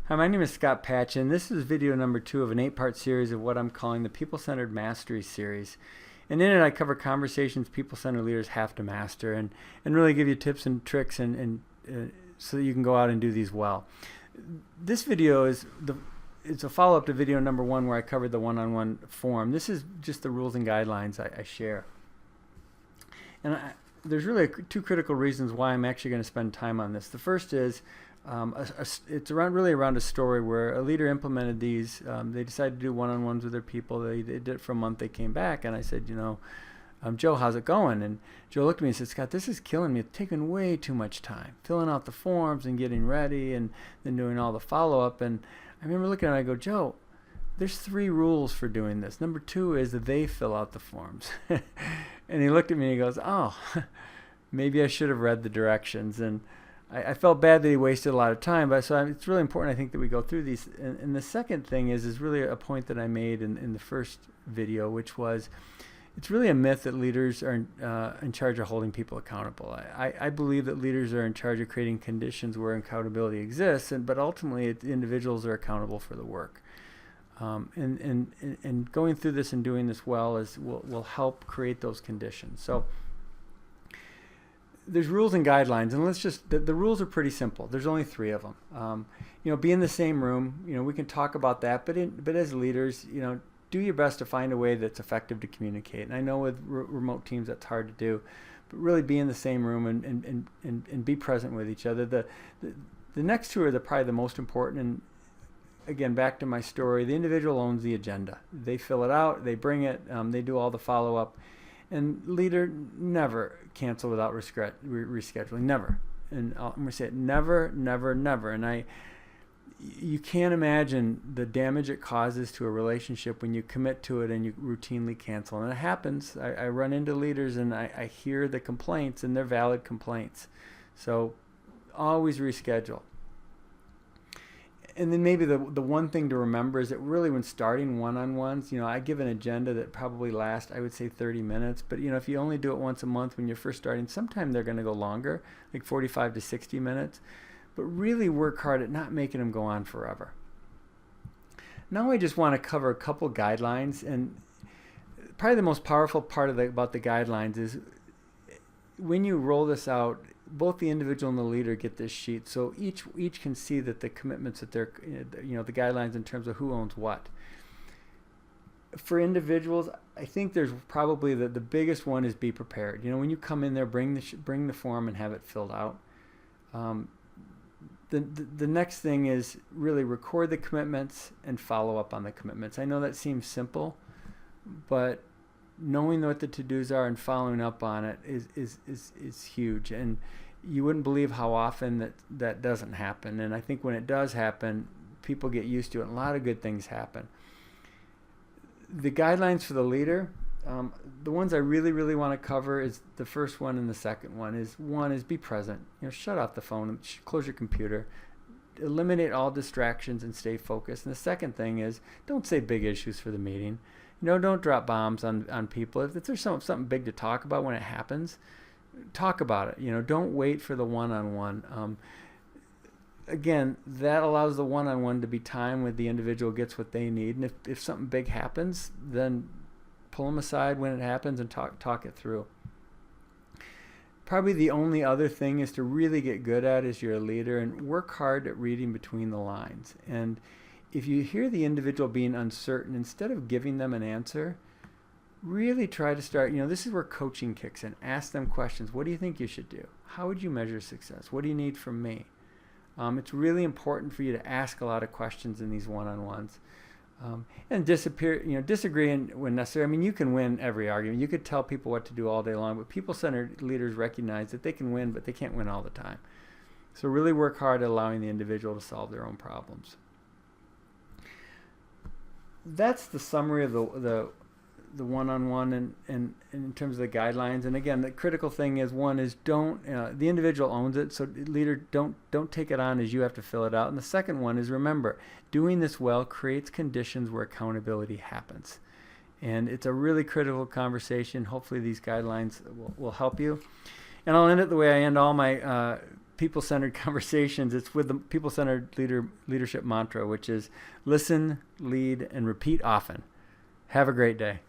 Hi, my name is Scott Patchin. This is video number 2 of an 8-part series of what I'm calling the People-Centered Mastery series. And in it I cover conversations people-centered leaders have to master and really give you tips and tricks so that you can go out and do these well. This video it's a follow-up to video number 1 where I covered the one-on-one form. This is just the rules and guidelines I share. And there's really 2 critical reasons why I'm actually going to spend time on this. The first is it's really around a story where a leader implemented these. They decided to do one-on-ones with their people. They did it for a month. They came back, and I said, Joe, how's it going? And Joe looked at me and said, Scott, this is killing me. It's taking way too much time, filling out the forms and getting ready and then doing all the follow-up. And I remember looking at him, I go, Joe, there's 3 rules for doing this. Number 2 is that they fill out the forms. And he looked at me and he goes, oh, maybe I should have read the directions. And I felt bad that he wasted a lot of time, but it's really important, I think, that we go through these. And the second thing is really a point that I made in the first video, which was it's really a myth that leaders are in charge of holding people accountable. I believe that leaders are in charge of creating conditions where accountability exists, but ultimately individuals are accountable for the work. And going through this and doing this well will help create those conditions. So there's rules and guidelines, and the rules are pretty simple. There's only 3 of them. Be in the same room. We can talk about that, but as leaders, do your best to find a way that's effective to communicate. And I know with remote teams that's hard to do, but really be in the same room and be present with each other. The next 2 are probably the most important. And again, back to my story, the individual owns the agenda. They fill it out, they bring it, they do all the follow-up. And leader, never cancel without rescheduling, never. And I'm going to say it, never, never, never. And you can't imagine the damage it causes to a relationship when you commit to it and you routinely cancel. And it happens. I run into leaders and I hear the complaints, and they're valid complaints. So always reschedule. And then maybe the one thing to remember is that really when starting one-on-ones, I give an agenda that probably lasts, I would say 30 minutes. But, if you only do it once a month when you're first starting, sometime they're going to go longer, like 45 to 60 minutes. But really work hard at not making them go on forever. Now I just want to cover a couple guidelines. And probably the most powerful part about the guidelines is when you roll this out, both the individual and the leader get this sheet, so each can see that the commitments that they're, the guidelines in terms of who owns what. For individuals, I think there's probably the biggest one is be prepared. When you come in there, bring the form and have it filled out. The next thing is really record the commitments and follow up on the commitments. I know that seems simple, but knowing what the to-dos are and following up on it is huge. And you wouldn't believe how often that doesn't happen. And I think when it does happen, people get used to it, and a lot of good things happen. The guidelines for the leader, the ones I really, really want to cover is the first one and the second one. One is be present. Shut off the phone, close your computer, eliminate all distractions and stay focused. And the second thing is don't say big issues for the meeting. Don't drop bombs on people. If there's something big to talk about when it happens, talk about it. Don't wait for the one-on-one. Again, that allows the one-on-one to be time when the individual gets what they need. And if something big happens, then pull them aside when it happens and talk it through. Probably the only other thing is to really get good at as you're a leader and work hard at reading between the lines. And if you hear the individual being uncertain, instead of giving them an answer, really try to start, this is where coaching kicks in. Ask them questions. What do you think you should do? How would you measure success? What do you need from me? It's really important for you to ask a lot of questions in these one-on-ones. And disagree when necessary. I mean, you can win every argument. You could tell people what to do all day long, but people-centered leaders recognize that they can win, but they can't win all the time. So really work hard at allowing the individual to solve their own problems. That's the summary of the one-on-one and in terms of the guidelines. And again, the critical thing is don't the individual owns it, so leader don't take it on as you have to fill it out. And the second one is remember, doing this well creates conditions where accountability happens. And it's a really critical conversation. Hopefully these guidelines will help you. And I'll end it the way I end all my people-centered conversations, it's with the people-centered leadership mantra, which is listen, lead, and repeat often. Have a great day.